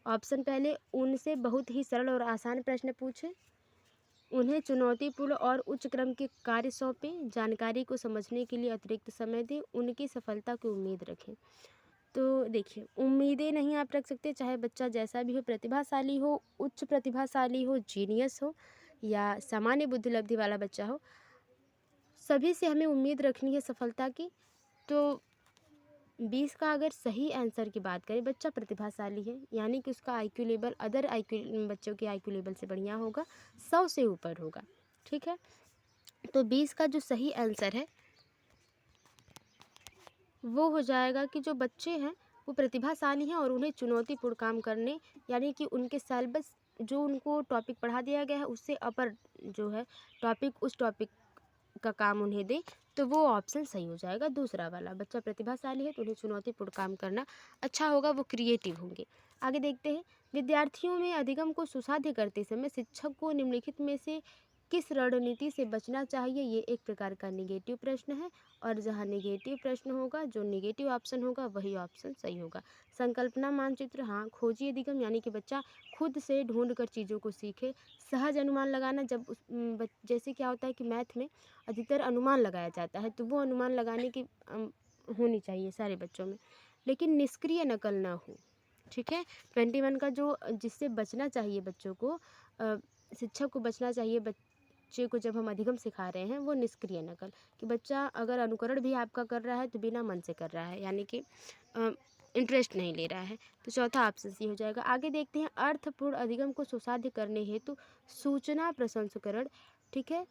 S1: ऑप्शन पहले, उनसे बहुत ही सरल और आसान प्रश्न पूछें, उन्हें चुनौतीपूर्ण और उच्च क्रम के कार्य सौंपें, जानकारी को समझने के लिए अतिरिक्त समय दें, उनकी सफलता की उम्मीद रखें। तो देखिए, उम्मीदें नहीं आप रख सकते, चाहे बच्चा जैसा भी हो, प्रतिभाशाली हो, उच्च प्रतिभाशाली हो, जीनियस हो या सामान्य बुद्धिलब्धि वाला बच्चा हो, सभी से हमें उम्मीद रखनी है सफलता की। तो 20 का अगर सही आंसर की बात करें, बच्चा प्रतिभाशाली है यानी कि उसका आईक्यू लेवल अदर आईक्यू बच्चों के आईक्यू लेवल से बढ़िया होगा, 100 से ऊपर होगा। ठीक है, तो 20 का जो सही आंसर है वो हो जाएगा कि जो बच्चे हैं वो प्रतिभाशाली हैं और उन्हें चुनौतीपूर्ण काम करने, यानी कि उनके सिलेबस जो उनको टॉपिक पढ़ा दिया गया है उससे अपर जो है टॉपिक, उस टॉपिक का काम उन्हें दे, तो वो ऑप्शन सही हो जाएगा दूसरा वाला। बच्चा प्रतिभाशाली है तो उन्हें चुनौतीपूर्ण काम करना अच्छा होगा, वो क्रिएटिव होंगे। आगे देखते हैं विद्यार्थियों में अधिगम को सुसाध्य करते समय शिक्षक को निम्नलिखित में से किस रणनीति से बचना चाहिए? ये एक प्रकार का निगेटिव प्रश्न है, और जहाँ निगेटिव प्रश्न होगा, जो निगेटिव ऑप्शन होगा वही ऑप्शन सही होगा। संकल्पना मानचित्र, हाँ, खोजी अधिगम यानी कि बच्चा खुद से ढूंढ कर चीज़ों को सीखे। सहज अनुमान लगाना, जब जैसे क्या होता है कि मैथ में अधिकतर अनुमान लगाया जाता है, तो वो अनुमान लगाने की होनी चाहिए सारे बच्चों में, लेकिन निष्क्रिय नकल ना हो। ठीक है, 21 का जो जिससे बचना चाहिए बच्चों को, शिक्षक को बचना चाहिए बच्चे को जब हम अधिगम सिखा रहे हैं, वो निष्क्रिय नकल, कि बच्चा अगर अनुकरण भी आपका कर रहा है तो बिना मन से कर रहा है, यानी कि इंटरेस्ट नहीं ले रहा है। तो चौथा ऑप्शन सी हो जाएगा। आगे देखते हैं अर्थपूर्ण अधिगम को सुसाध्य करने हेतु सूचना प्रसंस्करण, ठीक है,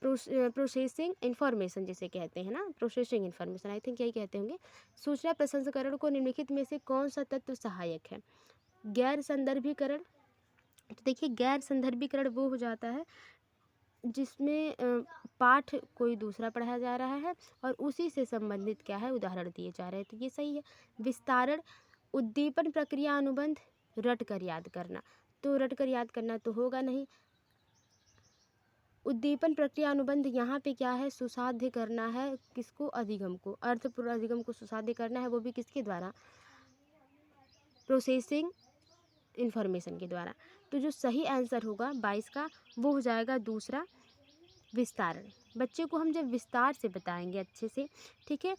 S1: प्रोसेसिंग इन्फॉर्मेशन जिसे कहते हैं ना, प्रोसेसिंग इन्फॉर्मेशन, आई थिंक यही कहते होंगे। सूचना प्रसंस्करण को निम्नलिखित में से कौन सा तत्व सहायक है? गैर संदर्भीकरण, तो देखिए गैर संदर्भीकरण वो हो जाता है जिसमें पाठ कोई दूसरा पढ़ाया जा रहा है और उसी से संबंधित क्या है उदाहरण दिए जा रहे हैं, तो ये सही है। विस्तारण, उद्दीपन प्रक्रिया अनुबंध, रट कर याद करना, तो रट कर याद करना तो होगा नहीं। उद्दीपन प्रक्रिया अनुबंध यहाँ पे क्या है, सुसाध्य करना है किसको? अधिगम को, अर्थपूर्ण अधिगम को सुसाध्य करना है, वो भी किसके द्वारा? प्रोसेसिंग इन्फॉर्मेशन के द्वारा। तो जो सही आंसर होगा 22 का वो हो जाएगा दूसरा, विस्तारण। बच्चे को हम जब विस्तार से बताएंगे अच्छे से, ठीक है,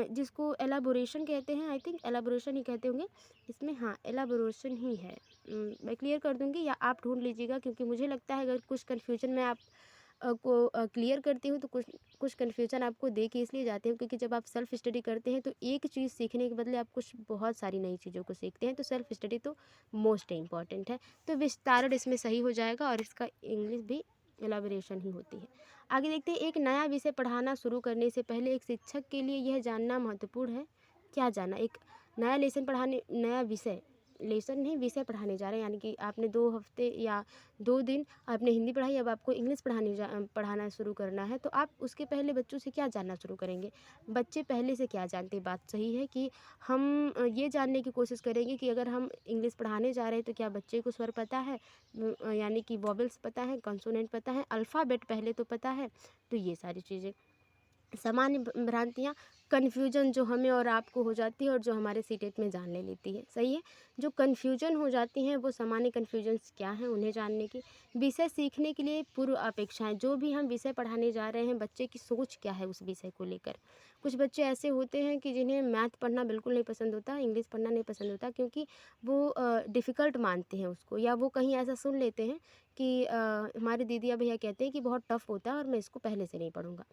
S1: जिसको एलाबोरेशन कहते हैं, आई थिंक एलाबोरेशन ही कहते होंगे इसमें, हाँ एलाबोरेशन ही है, मैं क्लियर कर दूंगी या आप ढूंढ लीजिएगा, क्योंकि मुझे लगता है अगर कुछ कन्फ्यूजन में आप को क्लियर करती हूँ तो कुछ कन्फ्यूजन आपको दे के इसलिए जाते हैं क्योंकि जब आप सेल्फ स्टडी करते हैं तो एक चीज़ सीखने के बदले आप कुछ बहुत सारी नई चीज़ों को सीखते हैं, तो सेल्फ स्टडी तो मोस्ट इम्पॉर्टेंट है। तो विस्तारण इसमें सही हो जाएगा और इसका इंग्लिश भी एलाबोरेशन ही होती है। आगे देखते हैं एक नया विषय पढ़ाना शुरू करने से पहले एक शिक्षक के लिए यह जानना महत्वपूर्ण है। क्या जानना? एक नया लेसन पढ़ाने, नया विषय लेसन नहीं, विषय पढ़ाने जा रहे हैं, यानी कि आपने 2 हफ्ते या 2 दिन आपने हिंदी पढ़ाई, अब आपको इंग्लिश पढ़ाना शुरू करना है, तो आप उसके पहले बच्चों से क्या जानना शुरू करेंगे? बच्चे पहले से क्या जानते हैं? बात सही है कि हम ये जानने की कोशिश करेंगे कि अगर हम इंग्लिश पढ़ाने जा रहे हैं तो क्या बच्चे को स्वर पता है, यानी कि वॉवेल्स पता है, कॉन्सोनेंट पता है, अल्फ़ाबेट पहले तो पता है। तो ये सारी चीज़ें, सामान्य भ्रांतियाँ, कन्फ्यूजन जो हमें और आपको हो जाती है और जो हमारे सीटेट में जान ले लेती है, सही है। जो कन्फ्यूजन हो जाती हैं वो सामान्य कन्फ्यूजन्स क्या हैं, उन्हें जानने की। विषय सीखने के लिए पूर्व अपेक्षाएं, जो भी हम विषय पढ़ाने जा रहे हैं बच्चे की सोच क्या है उस विषय को लेकर। कुछ बच्चे ऐसे होते हैं कि जिन्हें मैथ पढ़ना बिल्कुल नहीं पसंद होता, इंग्लिश पढ़ना नहीं पसंद होता, क्योंकि वो डिफ़िकल्ट मानते हैं उसको, या वो कहीं ऐसा सुन लेते हैं कि हमारे दीदिया भैया कहते हैं कि बहुत टफ होता है और मैं इसको पहले से नहीं पढ़ूंगा।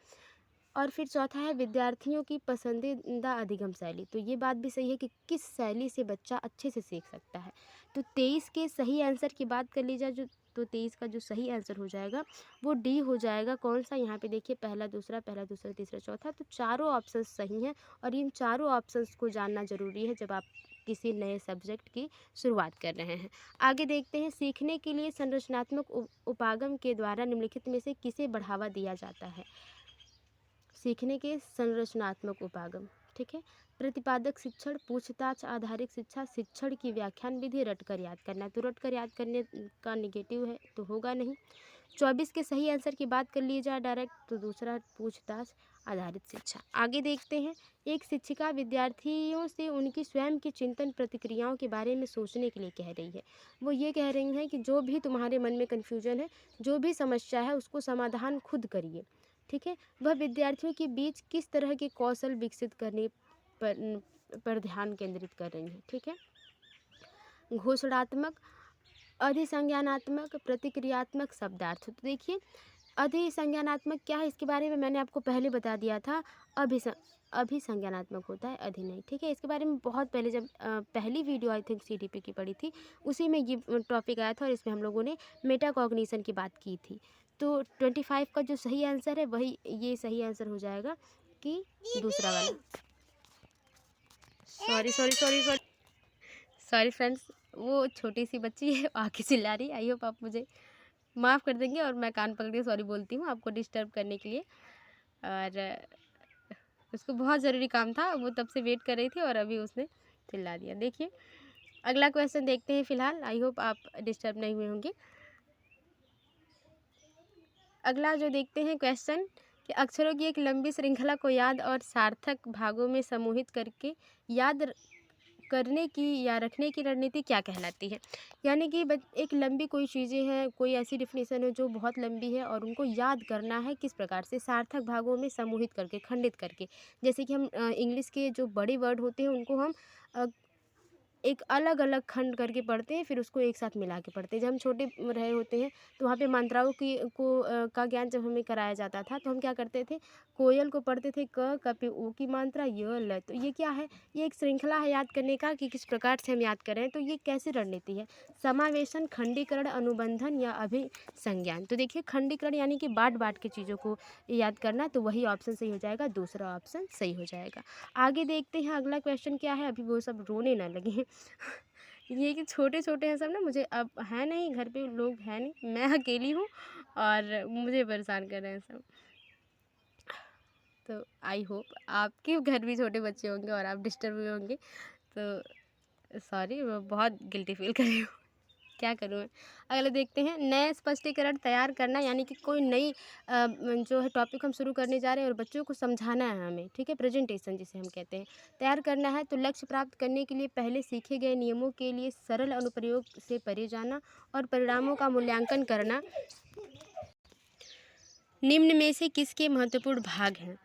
S1: और फिर चौथा है विद्यार्थियों की पसंदीदा अधिगम शैली। तो ये बात भी सही है कि किस शैली से बच्चा अच्छे से सीख सकता है। तो 23 के सही आंसर की बात कर ली जाए जो, तो 23 का जो सही आंसर हो जाएगा वो डी हो जाएगा। कौन सा? यहाँ पे देखिए, पहला दूसरा, तीसरा चौथा, तो चारों ऑप्शन सही हैं और इन चारों ऑप्शंस को जानना ज़रूरी है जब आप किसी नए सब्जेक्ट की शुरुआत कर रहे हैं। आगे देखते हैं, सीखने के लिए संरचनात्मक उपागम के द्वारा निम्नलिखित में से किसे बढ़ावा दिया जाता है? सीखने के संरचनात्मक उपागम, ठीक है। प्रतिपादक शिक्षण, पूछताछ आधारित शिक्षा, शिक्षण की व्याख्यान विधि, रटकर याद करना। तो रटकर याद करने का निगेटिव है तो होगा नहीं। 24 के सही आंसर की बात कर ली जाए डायरेक्ट, तो दूसरा पूछताछ आधारित शिक्षा। आगे देखते हैं, एक शिक्षिका विद्यार्थियों से उनकी स्वयं की चिंतन प्रतिक्रियाओं के बारे में सोचने के लिए कह रही है। वो ये कह रही हैं कि जो भी तुम्हारे मन में कन्फ्यूजन है, जो भी समस्या है, उसको समाधान खुद करिए, ठीक है। वह विद्यार्थियों के बीच किस तरह के कौशल विकसित करने पर ध्यान केंद्रित कर रही हैं, ठीक है। घोषणात्मक, अधिसंज्ञानात्मक, प्रतिक्रियात्मक, शब्दार्थ। तो देखिए, अधिसंज्ञानात्मक क्या है, इसके बारे में मैंने आपको पहले बता दिया था। अभिसंज्ञानात्मक होता है, अधि नहीं, ठीक है। इसके बारे में बहुत पहले, जब पहली वीडियो आई थिंक CDP की पढ़ी थी, उसी में ये टॉपिक आया था और इसमें हम लोगों ने मेटाकॉग्निशन की बात की थी। तो 25 का जो सही आंसर है वही ये सही आंसर हो जाएगा कि दूसरा वाला। सॉरी फ्रेंड्स, वो छोटी सी बच्ची है आके चिल्ला रही। आई होप आप मुझे माफ़ कर देंगे और मैं कान पकड़ के सॉरी बोलती हूँ आपको डिस्टर्ब करने के लिए। और उसको बहुत ज़रूरी काम था, वो तब से वेट कर रही थी और अभी उसने चिल्ला दिया। देखिए, अगला क्वेश्चन देखते हैं फ़िलहाल। आई होप आप डिस्टर्ब नहीं हुए होंगे। अगला जो देखते हैं क्वेश्चन, कि अक्षरों की एक लंबी श्रृंखला को याद और सार्थक भागों में समूहित करके याद करने की या रखने की रणनीति क्या कहलाती है? यानी कि एक लंबी कोई चीज़ें हैं, कोई ऐसी डेफिनेशन है जो बहुत लंबी है और उनको याद करना है किस प्रकार से? सार्थक भागों में समूहित करके, खंडित करके। जैसे कि हम इंग्लिश के जो बड़े वर्ड होते हैं उनको हम अ, एक अलग अलग खंड करके पढ़ते हैं, फिर उसको एक साथ मिला के पढ़ते हैं। जब हम छोटे रहे होते हैं तो वहाँ पे मात्राओं का ज्ञान जब हमें कराया जाता था तो हम क्या करते थे, कोयल को पढ़ते थे क पे ओ की मात्रा, य ल। तो ये क्या है? ये एक श्रृंखला है याद करने का कि किस प्रकार से हम याद करें। तो ये कैसे रणनीति है? समावेशन, खंडीकरण, अनुबंधन या अभिसंज्ञान। तो देखिए, खंडीकरण यानी कि बाँट बाँट के चीज़ों को याद करना, तो वही ऑप्शन सही हो जाएगा, दूसरा ऑप्शन सही हो जाएगा। आगे देखते हैं अगला क्वेश्चन क्या है। अभी वो सब रोने ना लगे। ये कि छोटे-छोटे हैं सब ना, मुझे अब है नहीं, घर पे लोग हैं नहीं, मैं अकेली हूँ और मुझे परेशान कर रहे हैं सब। तो आई होप आपके घर भी छोटे बच्चे होंगे और आप डिस्टर्ब हुए होंगे, तो सॉरी, मैं बहुत गिल्टी फील कर रही हूँ। क्या करूँ मैं? अगला देखते हैं, नए स्पष्टीकरण तैयार करना, यानी कि कोई नई जो है टॉपिक हम शुरू करने जा रहे हैं और बच्चों को समझाना है हमें, ठीक है। प्रेजेंटेशन जिसे हम कहते हैं, तैयार करना है। तो लक्ष्य प्राप्त करने के लिए पहले सीखे गए नियमों के लिए सरल अनुप्रयोग से परे जाना और परिणामों का मूल्यांकन करना निम्न में से किसके महत्वपूर्ण भाग हैं?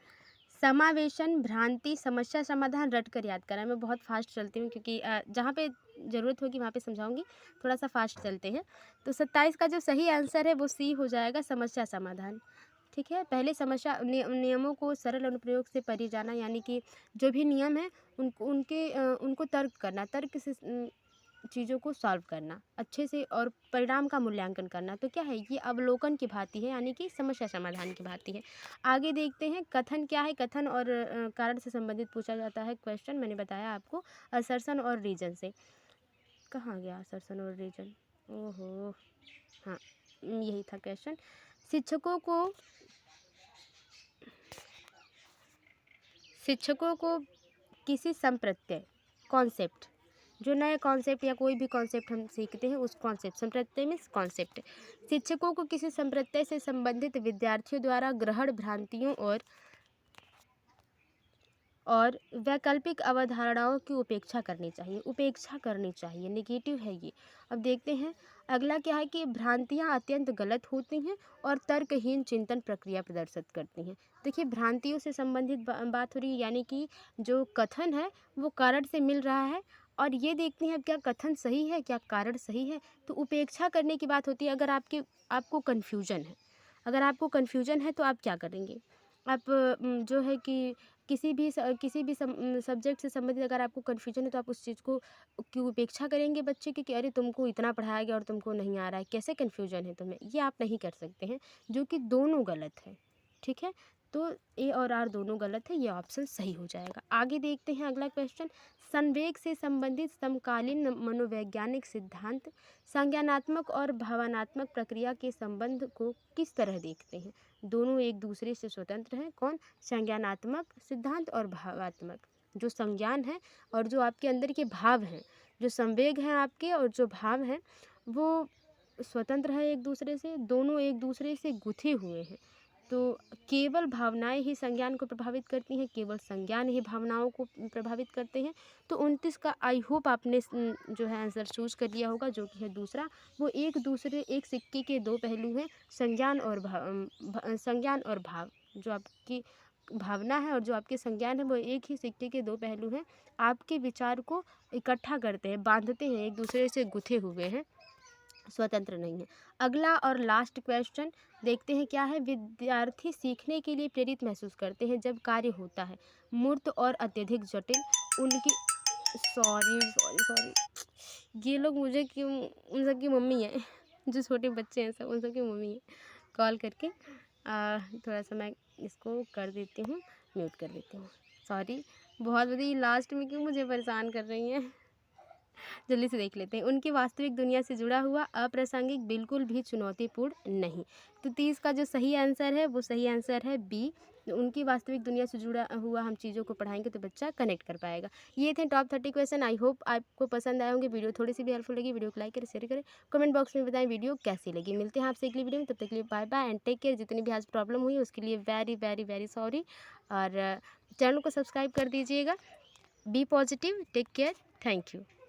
S1: समावेशन, भ्रांति, समस्या समाधान, रटकर याद करना। मैं बहुत फास्ट चलती हूँ क्योंकि जहाँ पे ज़रूरत होगी वहाँ पे समझाऊंगी, थोड़ा सा फास्ट चलते हैं। तो 27 का जो सही आंसर है वो सी हो जाएगा, समस्या समाधान, ठीक है। पहले समस्या नियमों को सरल अनुप्रयोग से परे जाना, यानी कि जो भी नियम है उनको तर्क करना, तर्क से चीज़ों को सॉल्व करना अच्छे से और परिणाम का मूल्यांकन करना। तो क्या है? ये अवलोकन की भांति है, यानी कि समस्या समाधान की भांति है। आगे देखते हैं, कथन क्या है? कथन और कारण से संबंधित पूछा जाता है क्वेश्चन, मैंने बताया आपको, असर्शन और रीजन से। कहाँ गया असर्शन और रीजन? ओहो, हाँ यही था क्वेश्चन। शिक्षकों को किसी संप्रत्यय कॉन्सेप्ट, जो नया कॉन्सेप्ट या कोई भी कॉन्सेप्ट हम सीखते हैं उस कॉन्सेप्ट, संप्रत्यय मीन्स कॉन्सेप्ट, शिक्षकों को किसी संप्रत्यय से संबंधित विद्यार्थियों द्वारा ग्रहण भ्रांतियों और वैकल्पिक अवधारणाओं की उपेक्षा करनी चाहिए, नेगेटिव है ये। अब देखते हैं अगला क्या है कि भ्रांतियाँ अत्यंत गलत होती हैं और तर्कहीन चिंतन प्रक्रिया प्रदर्शित करती हैं। देखिए भ्रांतियों से संबंधित बात हो रही है, यानी कि जो कथन है वो कारण से मिल रहा है, और ये देखते हैं क्या कथन सही है, क्या कारण सही है। तो उपेक्षा करने की बात होती है अगर आपको कन्फ्यूजन है तो आप क्या करेंगे? आप जो है कि किसी भी सब्जेक्ट से संबंधित अगर आपको कन्फ्यूजन है तो आप उस चीज़ को की उपेक्षा करेंगे बच्चे की, कि अरे तुमको इतना पढ़ाया गया और तुमको नहीं आ रहा है, कैसे कन्फ्यूजन है तुम्हें? ये आप नहीं कर सकते हैं, जो कि दोनों गलत है। ठीक है, तो ए और आर दोनों गलत है, ये ऑप्शन सही हो जाएगा। आगे देखते हैं अगला क्वेश्चन। संवेग से संबंधित समकालीन मनोवैज्ञानिक सिद्धांत संज्ञानात्मक और भावनात्मक प्रक्रिया के संबंध को किस तरह देखते हैं? दोनों एक दूसरे से स्वतंत्र हैं। कौन? संज्ञानात्मक सिद्धांत और भावात्मक। जो संज्ञान है और जो आपके अंदर के भाव हैं, जो संवेग हैं आपके और जो भाव हैं, वो स्वतंत्र है एक दूसरे से, दोनों एक दूसरे से गुथे हुए हैं। तो केवल भावनाएं ही संज्ञान को प्रभावित करती हैं, केवल संज्ञान ही भावनाओं को प्रभावित करते हैं। तो 29 का आई होप आपने जो है आंसर चूज कर लिया होगा, जो कि है दूसरा। वो एक सिक्के के दो पहलू हैं, संज्ञान और भाव। जो आपकी भावना है और जो आपके संज्ञान है वो एक ही सिक्के के दो पहलू हैं, आपके विचार को इकट्ठा करते हैं, बांधते हैं, एक दूसरे से गुथे हुए हैं, स्वतंत्र नहीं है। अगला और लास्ट क्वेश्चन देखते हैं क्या है। विद्यार्थी सीखने के लिए प्रेरित महसूस करते हैं जब कार्य होता है मूर्त और अत्यधिक जटिल। उनकी सॉरी सॉरी सॉरी ये लोग मुझे क्यों, उन सब की मम्मी है जो छोटे बच्चे हैं सब, उन सब की मम्मी है कॉल करके। थोड़ा सा मैं इसको कर देती हूँ, म्यूट कर देती हूँ। सॉरी, बहुत बड़ी लास्ट में क्यों मुझे परेशान कर रही हैं। जल्दी से देख लेते हैं। उनकी वास्तविक दुनिया से जुड़ा हुआ, अप्रासंगिक, बिल्कुल भी चुनौतीपूर्ण नहीं। तो 30 का जो सही आंसर है वो सही आंसर है बी। उनकी वास्तविक दुनिया से जुड़ा हुआ हम चीज़ों को पढ़ाएंगे तो बच्चा कनेक्ट कर पाएगा। ये थे टॉप 30 क्वेश्चन। आई होप आपको पसंद आए होंगे। वीडियो थोड़ी सी भी हेल्पफुल लगी, वीडियो को लाइक करें, शेयर करें, कमेंट बॉक्स में बताएं वीडियो कैसी लगी। मिलते हैं आपसे अगली वीडियो में, तब तक के लिए bye bye and take care. जितनी भी आज प्रॉब्लम हुई उसके लिए वेरी वेरी वेरी सॉरी, और चैनल को सब्सक्राइब कर दीजिएगा। Be positive, take care, thank you.